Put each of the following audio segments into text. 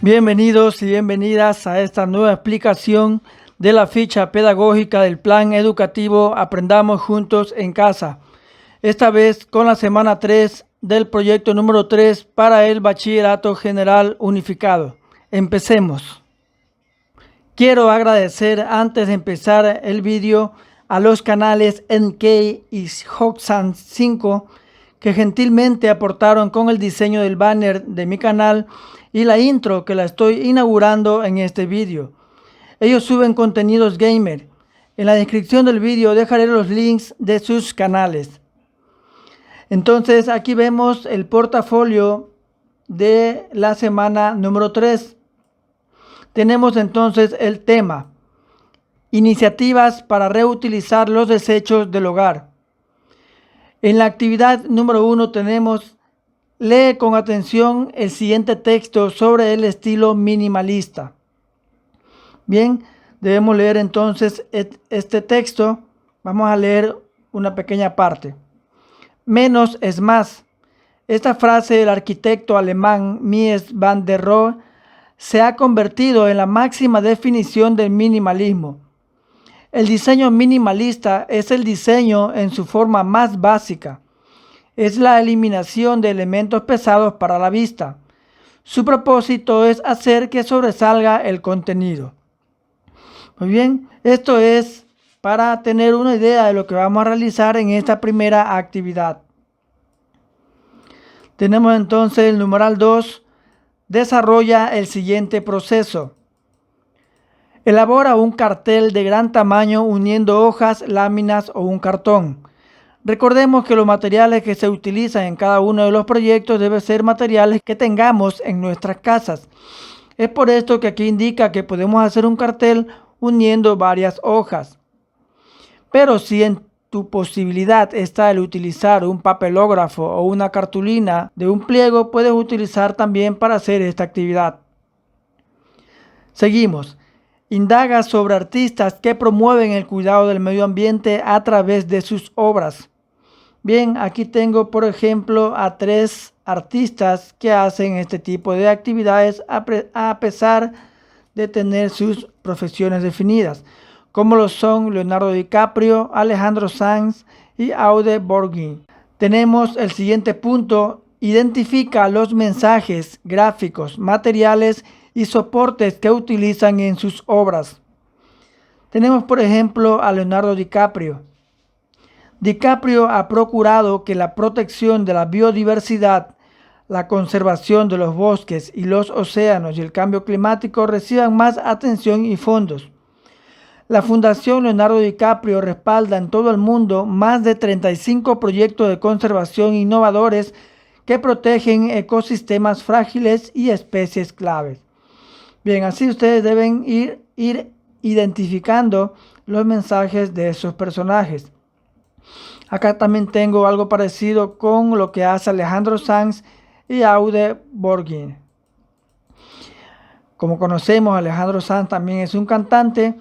Bienvenidos y bienvenidas a esta nueva explicación de la ficha pedagógica del plan educativo Aprendamos Juntos en Casa. Esta vez con la semana 3 del proyecto número 3 para el Bachillerato General Unificado. Empecemos. Quiero agradecer antes de empezar el vídeo a los canales NK y Hoxan 5 que gentilmente aportaron con el diseño del banner de mi canal y la intro que la estoy inaugurando en este vídeo. Ellos suben contenidos gamer. En la descripción del vídeo dejaré los links de sus canales. Entonces aquí vemos el portafolio de la semana número 3. Tenemos entonces el tema: iniciativas para reutilizar los desechos del hogar. En la actividad número 1 tenemos: lee con atención el siguiente texto sobre el estilo minimalista. Bien, debemos leer entonces este texto. Vamos a leer una pequeña parte. Menos es más. Esta frase del arquitecto alemán Mies van der Rohe se ha convertido en la máxima definición del minimalismo. El diseño minimalista es el diseño en su forma más básica. Es la eliminación de elementos pesados para la vista. Su propósito es hacer que sobresalga el contenido. Muy bien, esto es para tener una idea de lo que vamos a realizar en esta primera actividad. Tenemos entonces el numeral 2. Desarrolla el siguiente proceso. Elabora un cartel de gran tamaño uniendo hojas, láminas o un cartón. Recordemos que los materiales que se utilizan en cada uno de los proyectos deben ser materiales que tengamos en nuestras casas. Es por esto que aquí indica que podemos hacer un cartel uniendo varias hojas. Pero si en tu posibilidad está el utilizar un papelógrafo o una cartulina de un pliego, puedes utilizar también para hacer esta actividad. Seguimos. Indaga sobre artistas que promueven el cuidado del medio ambiente a través de sus obras. Bien, aquí tengo por ejemplo a 3 artistas que hacen este tipo de actividades a pesar de tener sus profesiones definidas, como lo son Leonardo DiCaprio, Alejandro Sanz y Aude Borghin. Tenemos el siguiente punto: identifica los mensajes, gráficos, materiales y soportes que utilizan en sus obras. Tenemos por ejemplo a Leonardo DiCaprio. DiCaprio ha procurado que la protección de la biodiversidad, la conservación de los bosques y los océanos y el cambio climático reciban más atención y fondos. La Fundación Leonardo DiCaprio respalda en todo el mundo más de 35 proyectos de conservación innovadores que protegen ecosistemas frágiles y especies claves. Bien, así ustedes deben ir identificando los mensajes de esos personajes. Acá también tengo algo parecido con lo que hace Alejandro Sanz y Aude Borghin. Como conocemos, Alejandro Sanz también es un cantante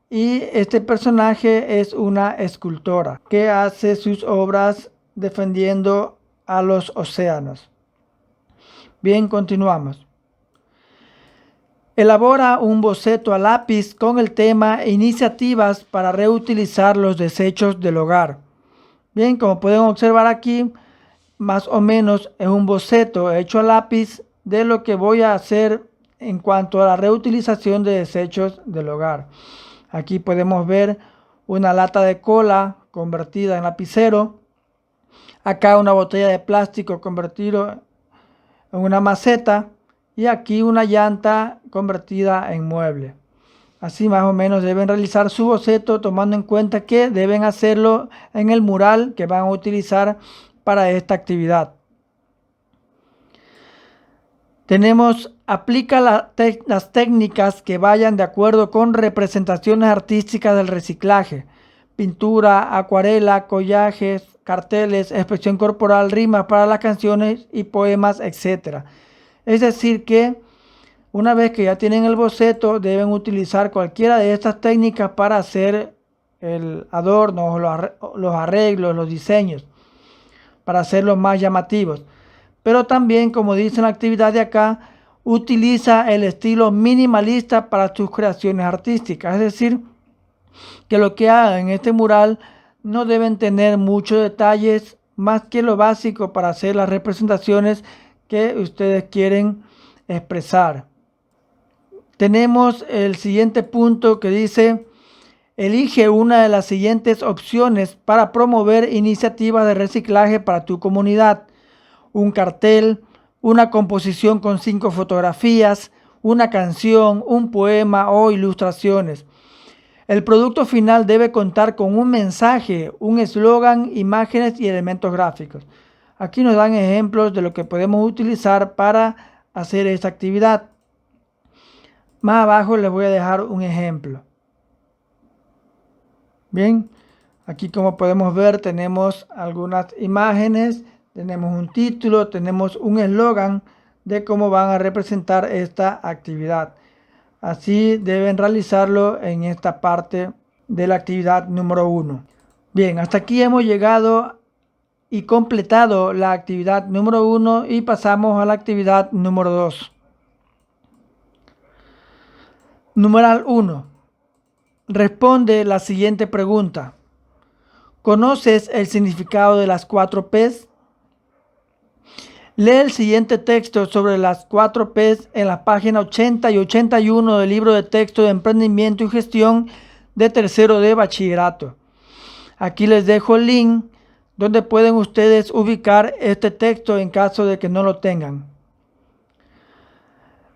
y este personaje es una escultora que hace sus obras defendiendo a los océanos. Bien, continuamos. Elabora un boceto a lápiz con el tema iniciativas para reutilizar los desechos del hogar. Bien, como pueden observar aquí, más o menos es un boceto hecho a lápiz de lo que voy a hacer en cuanto a la reutilización de desechos del hogar. Aquí podemos ver una lata de cola convertida en lapicero. Acá una botella de plástico convertido en una maceta. Y aquí una llanta convertida en mueble. Así más o menos deben realizar su boceto, tomando en cuenta que deben hacerlo en el mural que van a utilizar para esta actividad. Tenemos: aplica las técnicas que vayan de acuerdo con representaciones artísticas del reciclaje: pintura, acuarela, collages, carteles, expresión corporal, rimas para las canciones y poemas, etc. Es decir que una vez que ya tienen el boceto, deben utilizar cualquiera de estas técnicas para hacer el adorno, los arreglos, los diseños, para hacerlos más llamativos. Pero también, como dice en la actividad de acá, utiliza el estilo minimalista para sus creaciones artísticas. Es decir, que lo que haga en este mural no deben tener muchos detalles más que lo básico para hacer las representaciones que ustedes quieren expresar. Tenemos el siguiente punto que dice: elige una de las siguientes opciones para promover iniciativas de reciclaje para tu comunidad. Un cartel, una composición con 5 fotografías, una canción, un poema o ilustraciones. El producto final debe contar con un mensaje, un eslogan, imágenes y elementos gráficos. Aquí nos dan ejemplos de lo que podemos utilizar para hacer esta actividad. Más abajo les voy a dejar un ejemplo. Bien, aquí como podemos ver tenemos algunas imágenes, tenemos un título, tenemos un eslogan de cómo van a representar esta actividad. Así deben realizarlo en esta parte de la actividad número 1. Bien, hasta aquí hemos llegado y completado la actividad número 1 y pasamos a la actividad número 2. Numeral 1. Responde la siguiente pregunta. ¿Conoces el significado de las 4 P's? Lee el siguiente texto sobre las 4 P's en las páginas 80 y 81 del libro de texto de emprendimiento y gestión de tercero de bachillerato. Aquí les dejo el link donde pueden ustedes ubicar este texto en caso de que no lo tengan.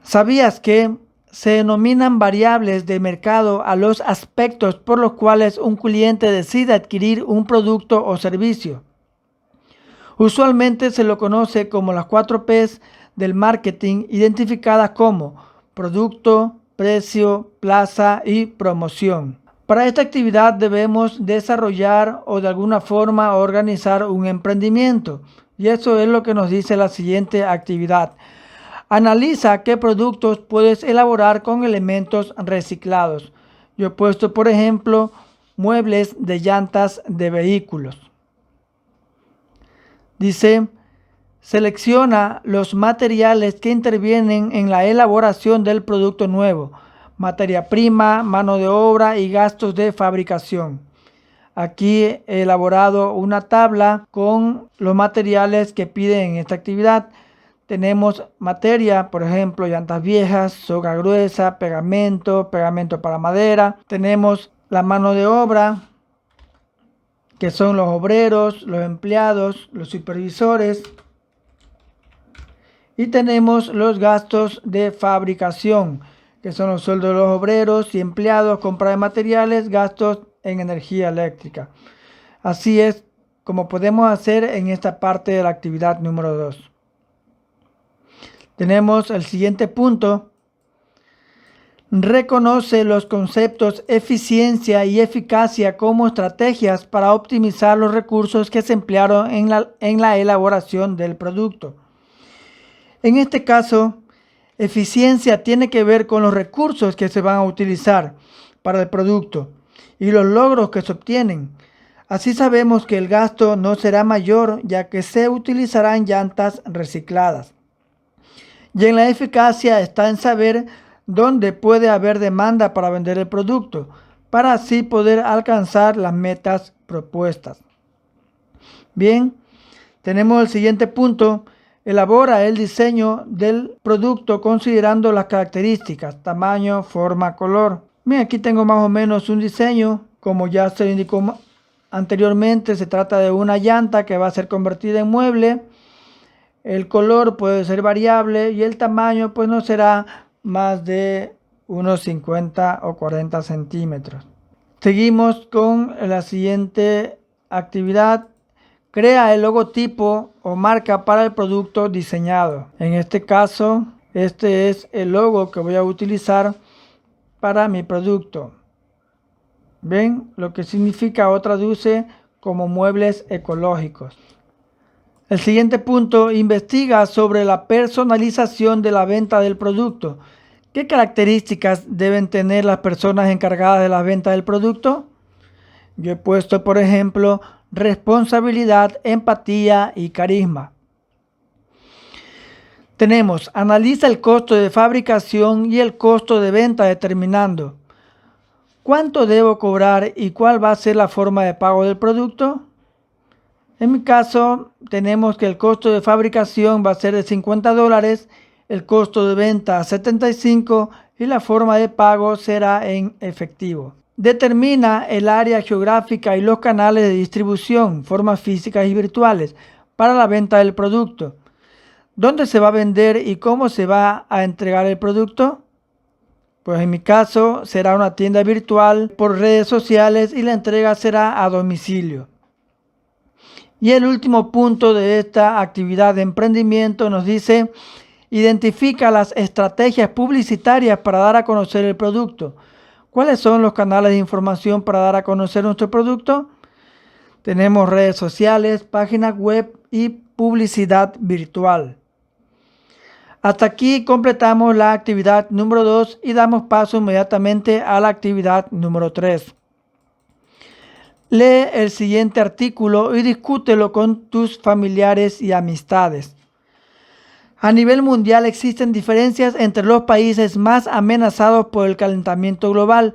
¿Sabías que se denominan variables de mercado a los aspectos por los cuales un cliente decide adquirir un producto o servicio? Usualmente se lo conoce como las 4 P's del marketing, identificadas como producto, precio, plaza y promoción. Para esta actividad debemos desarrollar o de alguna forma organizar un emprendimiento, y eso es lo que nos dice la siguiente actividad. Analiza qué productos puedes elaborar con elementos reciclados. Yo he puesto, por ejemplo, muebles de llantas de vehículos. Dice, selecciona los materiales que intervienen en la elaboración del producto nuevo, materia prima, mano de obra y gastos de fabricación. Aquí he elaborado una tabla con los materiales que piden en esta actividad. Tenemos materia, por ejemplo, llantas viejas, soga gruesa, pegamento para madera. Tenemos la mano de obra, que son los obreros, los empleados, los supervisores. Y tenemos los gastos de fabricación, que son los sueldos de los obreros y empleados, compra de materiales, gastos en energía eléctrica. Así es como podemos hacer en esta parte de la actividad número 2. Tenemos el siguiente punto. Reconoce los conceptos eficiencia y eficacia como estrategias para optimizar los recursos que se emplearon en la elaboración del producto. En este caso, eficiencia tiene que ver con los recursos que se van a utilizar para el producto y los logros que se obtienen. Así sabemos que el gasto no será mayor, ya que se utilizarán llantas recicladas. Y en la eficacia está en saber dónde puede haber demanda para vender el producto, para así poder alcanzar las metas propuestas. Bien, tenemos el siguiente punto. Elabora el diseño del producto considerando las características, tamaño, forma, color. Bien, aquí tengo más o menos un diseño. Como ya se indicó anteriormente, se trata de una llanta que va a ser convertida en mueble. El color puede ser variable y el tamaño pues no será más de unos 50 o 40 centímetros. Seguimos con la siguiente actividad. Crea el logotipo o marca para el producto diseñado. En este caso, este es el logo que voy a utilizar para mi producto. ¿Ven? Lo que significa o traduce como muebles ecológicos. El siguiente punto, investiga sobre la personalización de la venta del producto. ¿Qué características deben tener las personas encargadas de la venta del producto? Yo he puesto, por ejemplo, responsabilidad, empatía y carisma. Tenemos, analiza el costo de fabricación y el costo de venta determinando cuánto debo cobrar y cuál va a ser la forma de pago del producto. En mi caso, tenemos que el costo de fabricación va a ser de $50, el costo de venta 75 y la forma de pago será en efectivo. Determina el área geográfica y los canales de distribución, formas físicas y virtuales, para la venta del producto. ¿Dónde se va a vender y cómo se va a entregar el producto? Pues en mi caso será una tienda virtual por redes sociales y la entrega será a domicilio. Y el último punto de esta actividad de emprendimiento nos dice: identifica las estrategias publicitarias para dar a conocer el producto. ¿Cuáles son los canales de información para dar a conocer nuestro producto? Tenemos redes sociales, páginas web y publicidad virtual. Hasta aquí completamos la actividad número 2 y damos paso inmediatamente a la actividad número 3. Lee el siguiente artículo y discútelo con tus familiares y amistades. A nivel mundial existen diferencias entre los países más amenazados por el calentamiento global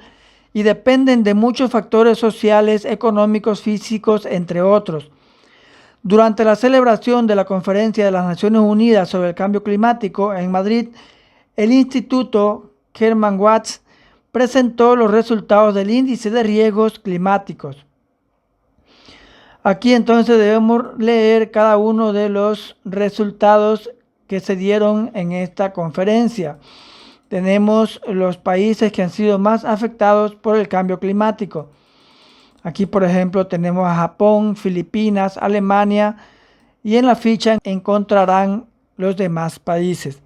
y dependen de muchos factores sociales, económicos, físicos, entre otros. Durante la celebración de la Conferencia de las Naciones Unidas sobre el Cambio Climático en Madrid, el Instituto Hermann Watts presentó los resultados del índice de riesgos climáticos. Aquí entonces debemos leer cada uno de los resultados que se dieron en esta conferencia. Tenemos los países que han sido más afectados por el cambio climático. Aquí, por ejemplo, tenemos a Japón, Filipinas, Alemania, y en la ficha encontrarán los demás países.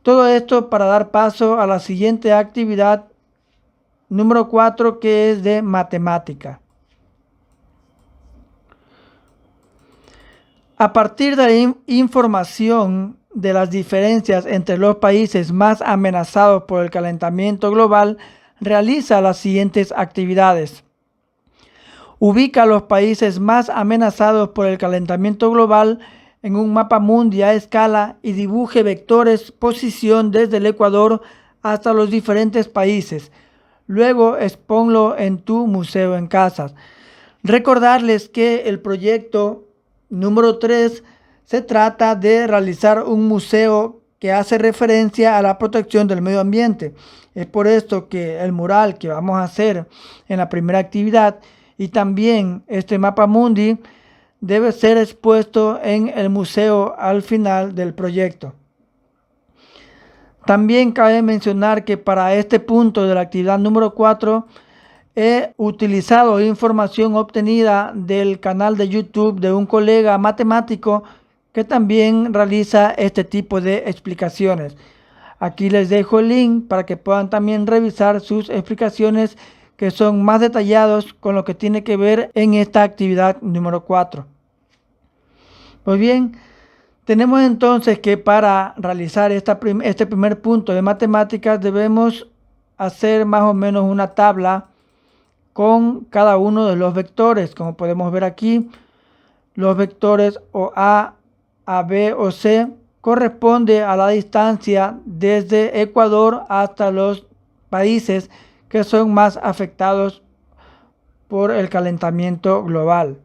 Todo esto para dar paso a la siguiente actividad número 4, que es de matemática. A partir de la información de las diferencias entre los países más amenazados por el calentamiento global, realiza las siguientes actividades. Ubica los países más amenazados por el calentamiento global en un mapa mundi a escala y dibuje vectores posición desde el Ecuador hasta los diferentes países. Luego exponlo en tu museo en casa. Recordarles que el proyecto número 3 se trata de realizar un museo que hace referencia a la protección del medio ambiente. Es por esto que el mural que vamos a hacer en la primera actividad y también este mapa mundi debe ser expuesto en el museo al final del proyecto. También cabe mencionar que para este punto de la actividad número 4 he utilizado información obtenida del canal de YouTube de un colega matemático que también realiza este tipo de explicaciones. Aquí les dejo el link para que puedan también revisar sus explicaciones que son más detallados con lo que tiene que ver en esta actividad número 4. Pues bien, tenemos entonces que para realizar este primer punto de matemáticas debemos hacer más o menos una tabla con cada uno de los vectores. Como podemos ver aquí, los vectores o A, B o C corresponde a la distancia desde Ecuador hasta los países que son más afectados por el calentamiento global.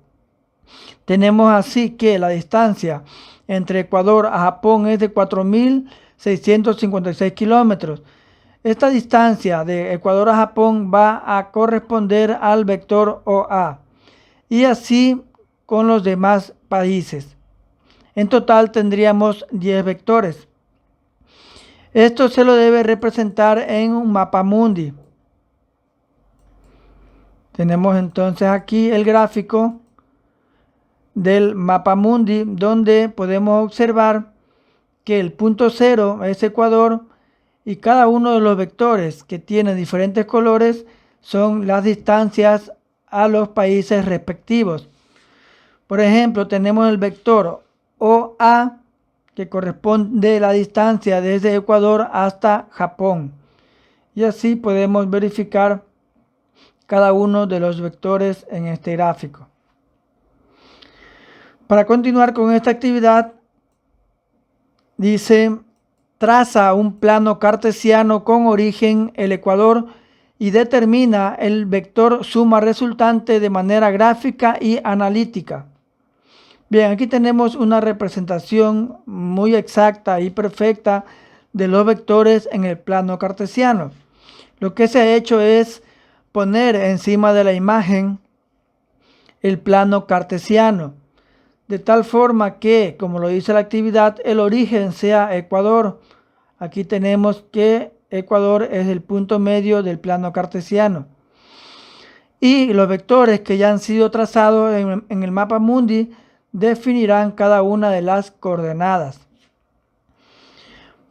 Tenemos así que la distancia entre Ecuador a Japón es de 4.656 kilómetros. Esta distancia de Ecuador a Japón va a corresponder al vector OA y así con los demás países. En total tendríamos 10 vectores. Esto se lo debe representar en un mapa mundi. Tenemos entonces aquí el gráfico del mapa mundi donde podemos observar que el punto 0 es Ecuador y cada uno de los vectores que tienen diferentes colores son las distancias a los países respectivos. Por ejemplo, tenemos el vector OA que corresponde a la distancia desde Ecuador hasta Japón. Y así podemos verificar cada uno de los vectores en este gráfico. Para continuar con esta actividad, dice: traza un plano cartesiano con origen el ecuador y determina el vector suma resultante de manera gráfica y analítica. Bien, aquí tenemos una representación muy exacta y perfecta de los vectores en el plano cartesiano. Lo que se ha hecho es poner encima de la imagen el plano cartesiano, de tal forma que, como lo dice la actividad, el origen sea Ecuador. Aquí tenemos que Ecuador es el punto medio del plano cartesiano. Y los vectores que ya han sido trazados en el mapa mundi definirán cada una de las coordenadas.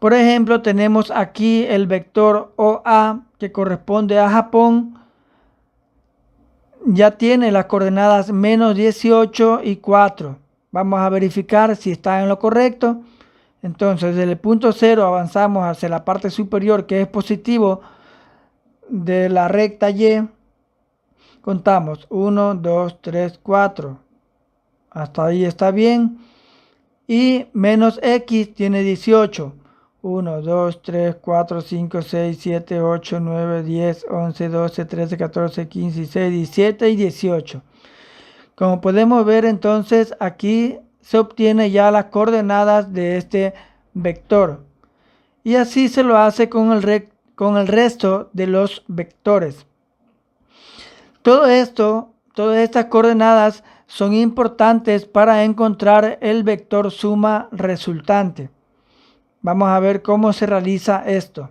Por ejemplo, tenemos aquí el vector OA que corresponde a Japón. Ya tiene las coordenadas menos 18 y 4. Vamos a verificar si está en lo correcto. Entonces, desde el punto 0 avanzamos hacia la parte superior, que es positivo, de la recta Y. Contamos 1, 2, 3, 4. Hasta ahí está bien. Y menos X tiene 18. 1, 2, 3, 4, 5, 6, 7, 8, 9, 10, 11, 12, 13, 14, 15, 16, 17 y 18. Como podemos ver, entonces aquí se obtiene ya las coordenadas de este vector. Y así se lo hace con el resto de los vectores. Todo esto, todas estas coordenadas son importantes para encontrar el vector suma resultante. Vamos a ver cómo se realiza esto.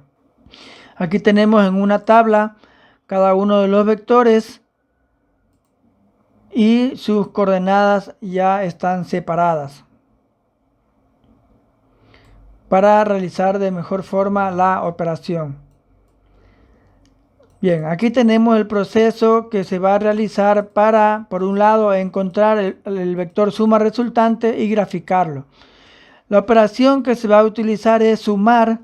Aquí tenemos en una tabla cada uno de los vectores y sus coordenadas ya están separadas para realizar de mejor forma la operación. Bien, aquí tenemos el proceso que se va a realizar para, por un lado, encontrar el vector suma resultante y graficarlo. La operación que se va a utilizar es sumar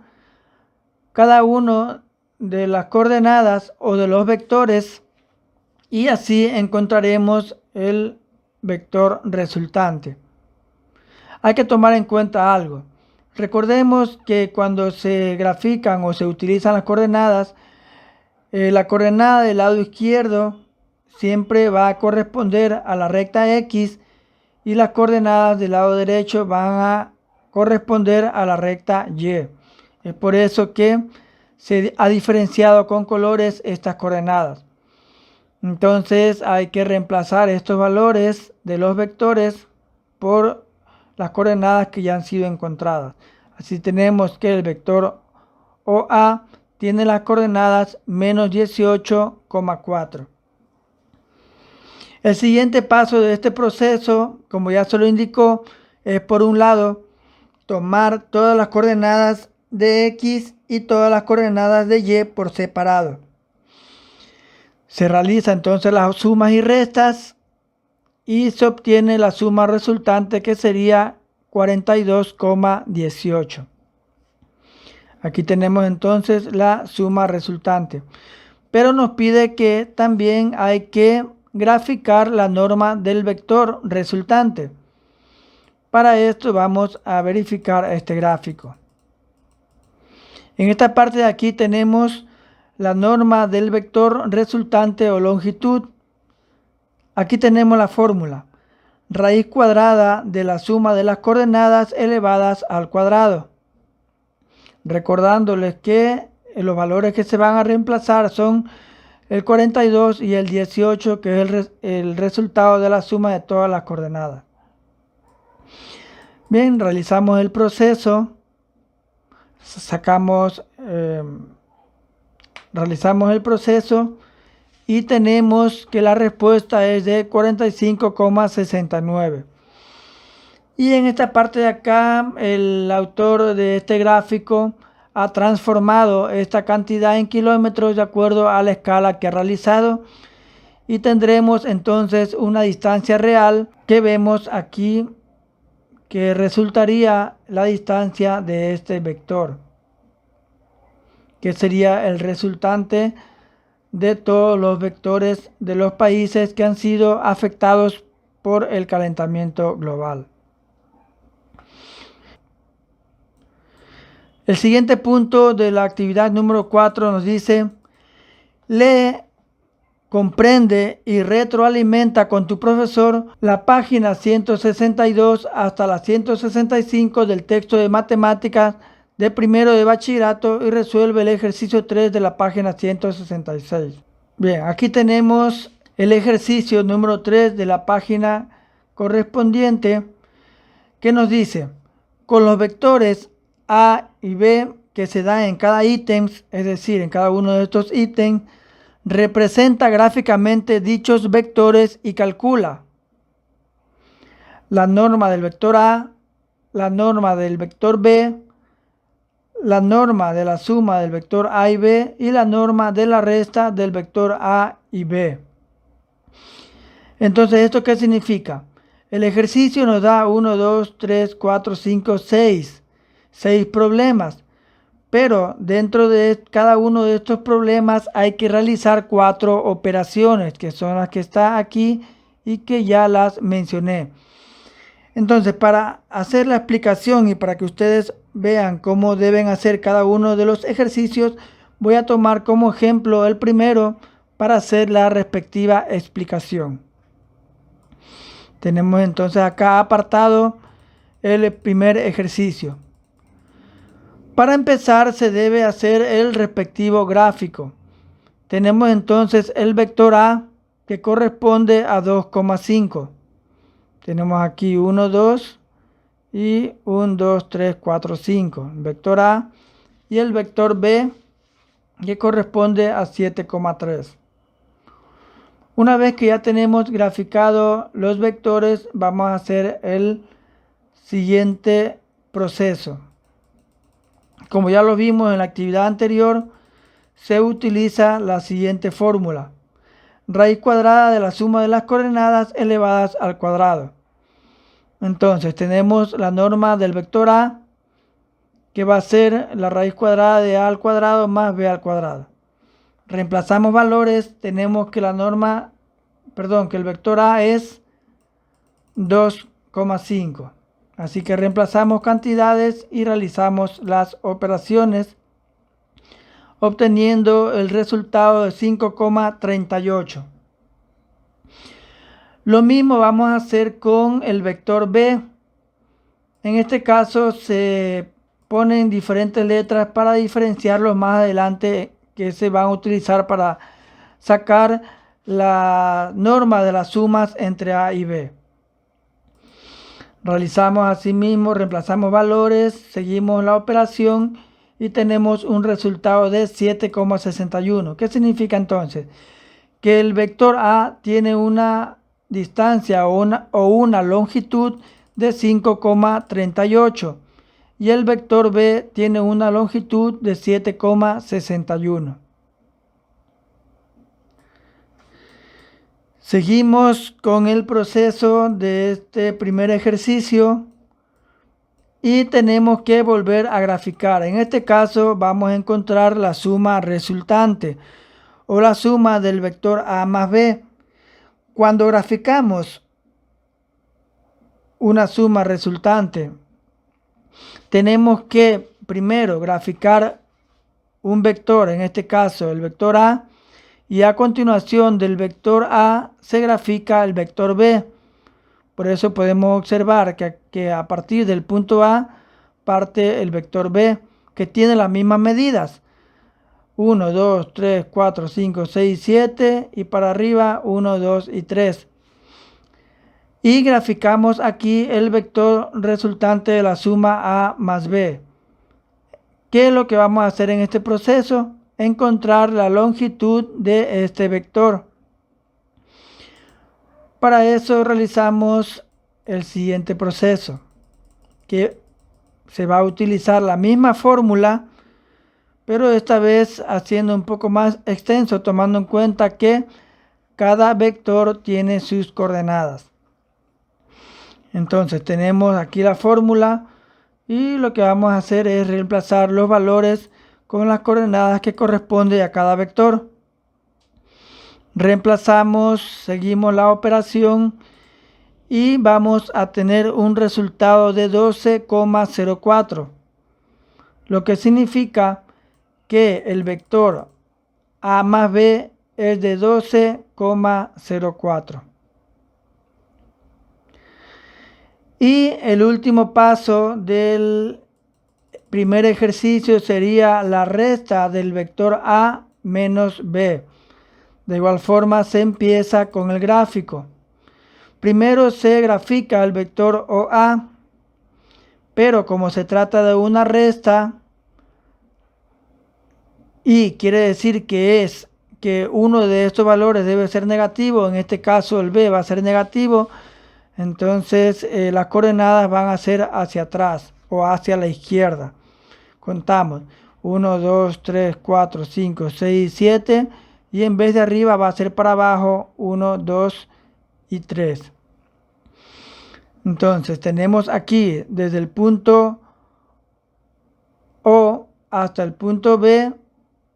cada uno de las coordenadas o de los vectores y así encontraremos el vector resultante. Hay que tomar en cuenta algo. Recordemos que cuando se grafican o se utilizan las coordenadas, la coordenada del lado izquierdo siempre va a corresponder a la recta X y las coordenadas del lado derecho van a corresponder a la recta Y. Es por eso que se ha diferenciado con colores estas coordenadas. Entonces hay que reemplazar estos valores de los vectores por las coordenadas que ya han sido encontradas. Así tenemos que el vector OA tiene las coordenadas menos 18,4. El siguiente paso de este proceso, como ya se lo indicó, es por un lado tomar todas las coordenadas de X y todas las coordenadas de Y por separado. Se realiza entonces las sumas y restas y se obtiene la suma resultante, que sería 42,18. Aquí tenemos entonces la suma resultante. Pero nos pide que también hay que graficar la norma del vector resultante. Para esto vamos a verificar este gráfico. En esta parte de aquí tenemos la norma del vector resultante o longitud. Aquí tenemos la fórmula: raíz cuadrada de la suma de las coordenadas elevadas al cuadrado. Recordándoles que los valores que se van a reemplazar son el 42 y el 18, que es el resultado de la suma de todas las coordenadas. Bien, realizamos el proceso, realizamos el proceso y tenemos que la respuesta es de 45,69. Y en esta parte de acá, el autor de este gráfico ha transformado esta cantidad en kilómetros de acuerdo a la escala que ha realizado. Y tendremos entonces una distancia real que vemos aquí, que resultaría la distancia de este vector, que sería el resultante de todos los vectores de los países que han sido afectados por el calentamiento global. El siguiente punto de la actividad número 4 nos dice: lee, comprende y retroalimenta con tu profesor la página 162 hasta la 165 del texto de matemáticas de primero de bachillerato y resuelve el ejercicio 3 de la página 166. Bien, aquí tenemos el ejercicio número 3 de la página correspondiente, que nos dice: con los vectores A y B que se dan en cada ítem, es decir, en cada uno de estos ítems, representa gráficamente dichos vectores y calcula la norma del vector A, la norma del vector B, la norma de la suma del vector A y B y la norma de la resta del vector A y B. Entonces, ¿esto qué significa? El ejercicio nos da 1, 2, 3, 4, 5, 6 problemas, pero dentro de cada uno de estos problemas hay que realizar 4 operaciones, que son las que están aquí y que ya las mencioné. Entonces, para hacer la explicación y para que ustedes vean cómo deben hacer cada uno de los ejercicios, voy a tomar como ejemplo el primero para hacer la respectiva explicación. Tenemos entonces acá apartado el primer ejercicio. Para empezar se debe hacer el respectivo gráfico. Tenemos entonces el vector A que corresponde a 2,5. Tenemos aquí 1, 2 y 1, 2, 3, 4, 5. El vector A y el vector B que corresponde a 7,3. Una vez que ya tenemos graficado los vectores, vamos a hacer el siguiente proceso. Como ya lo vimos en la actividad anterior, se utiliza la siguiente fórmula: raíz cuadrada de la suma de las coordenadas elevadas al cuadrado. Entonces tenemos la norma del vector A, que va a ser la raíz cuadrada de A al cuadrado más B al cuadrado. Reemplazamos valores, tenemos que que el vector A es 2,5. Así que reemplazamos cantidades y realizamos las operaciones, obteniendo el resultado de 5,38. Lo mismo vamos a hacer con el vector B. En este caso se ponen diferentes letras para diferenciarlos más adelante, que se van a utilizar para sacar la norma de las sumas entre A y B. Realizamos asimismo, reemplazamos valores, seguimos la operación y tenemos un resultado de 7,61. ¿Qué significa entonces? Que el vector A tiene una distancia o una longitud de 5,38 y el vector B tiene una longitud de 7,61. Seguimos con el proceso de este primer ejercicio y tenemos que volver a graficar. En este caso vamos a encontrar la suma resultante o la suma del vector A más B. Cuando graficamos una suma resultante, tenemos que primero graficar un vector, en este caso el vector A, y a continuación del vector A se grafica el vector B. Por eso podemos observar que a partir del punto A parte el vector B, que tiene las mismas medidas: 1, 2, 3, 4, 5, 6, 7 y para arriba 1, 2 y 3. Y graficamos aquí el vector resultante de la suma A más B. ¿Qué es lo que vamos a hacer en este proceso? Encontrar la longitud de este vector. Para eso realizamos el siguiente proceso, que se va a utilizar la misma fórmula, pero esta vez haciendo un poco más extenso, tomando en cuenta que cada vector tiene sus coordenadas. Entonces tenemos aquí la fórmula y lo que vamos a hacer es reemplazar los valores con las coordenadas que corresponden a cada vector. Reemplazamos, seguimos la operación y vamos a tener un resultado de 12,04. lo que significa que el vector A más B es de 12,04. Y el último paso del primer ejercicio sería la resta del vector A menos B. De igual forma se empieza con el gráfico. Primero se grafica el vector OA, pero como se trata de una resta y quiere decir que uno de estos valores debe ser negativo, en este caso el B va a ser negativo, entonces las coordenadas van a ser hacia atrás o hacia la izquierda. Contamos 1, 2, 3, 4, 5, 6, 7 y en vez de arriba va a ser para abajo 1, 2 y 3. Entonces tenemos aquí desde el punto O hasta el punto B,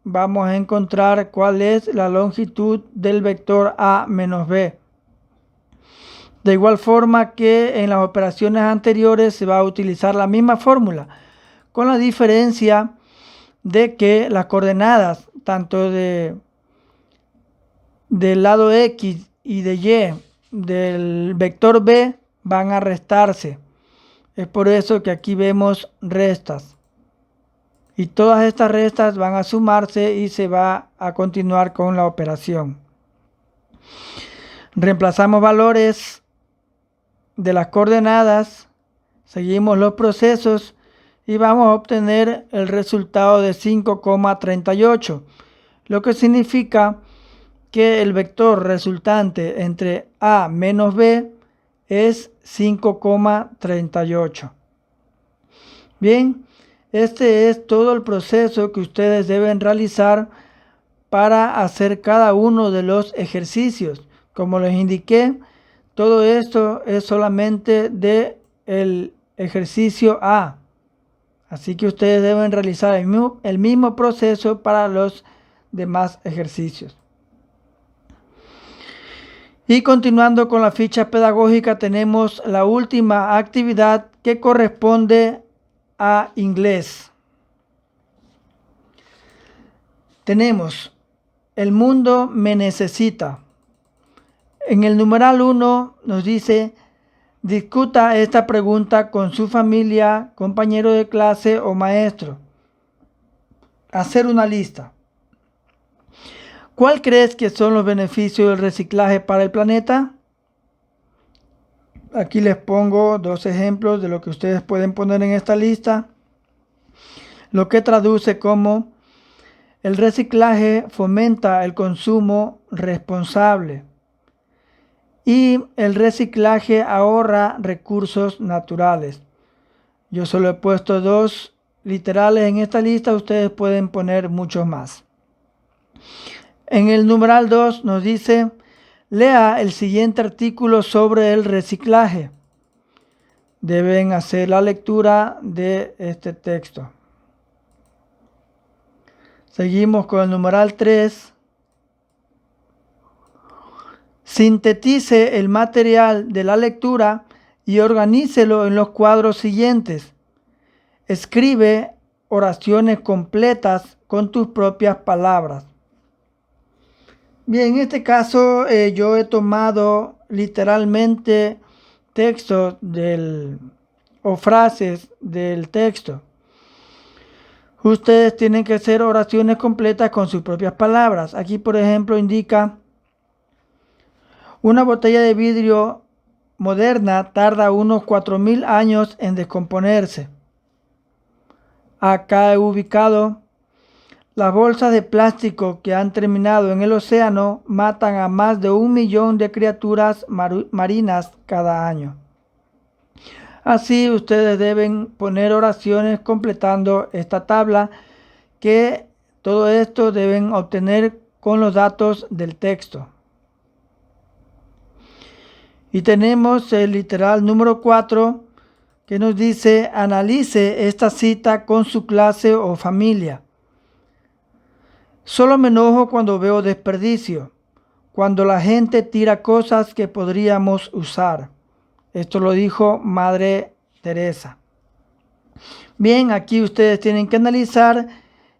vamos a encontrar cuál es la longitud del vector A menos B. De igual forma que en las operaciones anteriores se va a utilizar la misma fórmula, con la diferencia de que las coordenadas tanto del lado X y de Y del vector B van a restarse. Es por eso que aquí vemos restas. Y todas estas restas van a sumarse y se va a continuar con la operación. Reemplazamos valores de las coordenadas, seguimos los procesos y vamos a obtener el resultado de 5,38, lo que significa que el vector resultante entre A menos B es 5,38. Bien, este es todo el proceso que ustedes deben realizar para hacer cada uno de los ejercicios. Como les indiqué, todo esto es solamente del ejercicio A. Así que ustedes deben realizar el mismo proceso para los demás ejercicios. Y continuando con la ficha pedagógica, tenemos la última actividad que corresponde a inglés. Tenemos el mundo me necesita. En el numeral 1 nos dice: discuta esta pregunta con su familia, compañero de clase o maestro. Hacer una lista. ¿Cuál crees que son los beneficios del reciclaje para el planeta? Aquí les pongo dos ejemplos de lo que ustedes pueden poner en esta lista. Lo que traduce como: el reciclaje fomenta el consumo responsable y el reciclaje ahorra recursos naturales. Yo solo he puesto dos literales en esta lista, ustedes pueden poner muchos más. En el numeral 2 nos dice: lea el siguiente artículo sobre el reciclaje. Deben hacer la lectura de este texto. Seguimos con el numeral 3. Sintetice el material de la lectura y organícelo en los cuadros siguientes. Escribe oraciones completas con tus propias palabras. Bien, en este caso yo he tomado literalmente textos o frases del texto. Ustedes tienen que hacer oraciones completas con sus propias palabras. Aquí, por ejemplo, indica: una botella de vidrio moderna tarda unos 4.000 años en descomponerse. Acá he ubicado: las bolsas de plástico que han terminado en el océano matan a más de 1 millón de criaturas marinas cada año. Así ustedes deben poner oraciones completando esta tabla, que todo esto deben obtener con los datos del texto. Y tenemos el literal número 4 que nos dice: analice esta cita con su clase o familia. Solo me enojo cuando veo desperdicio, cuando la gente tira cosas que podríamos usar. Esto lo dijo Madre Teresa. Bien, aquí ustedes tienen que analizar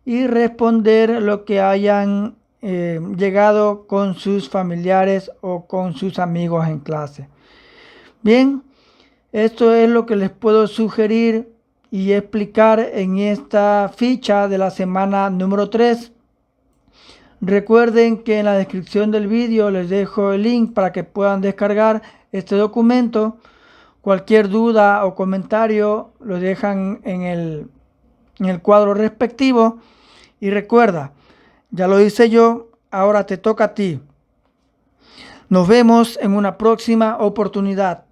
y responder lo que hayan llegado con sus familiares o con sus amigos en clase. Bien, esto es lo que les puedo sugerir y explicar en esta ficha de la semana número 3. Recuerden que en la descripción del vídeo les dejo el link para que puedan descargar este documento. Cualquier duda o comentario lo dejan en el cuadro respectivo. Y recuerda, ya lo hice yo, ahora te toca a ti. Nos vemos en una próxima oportunidad.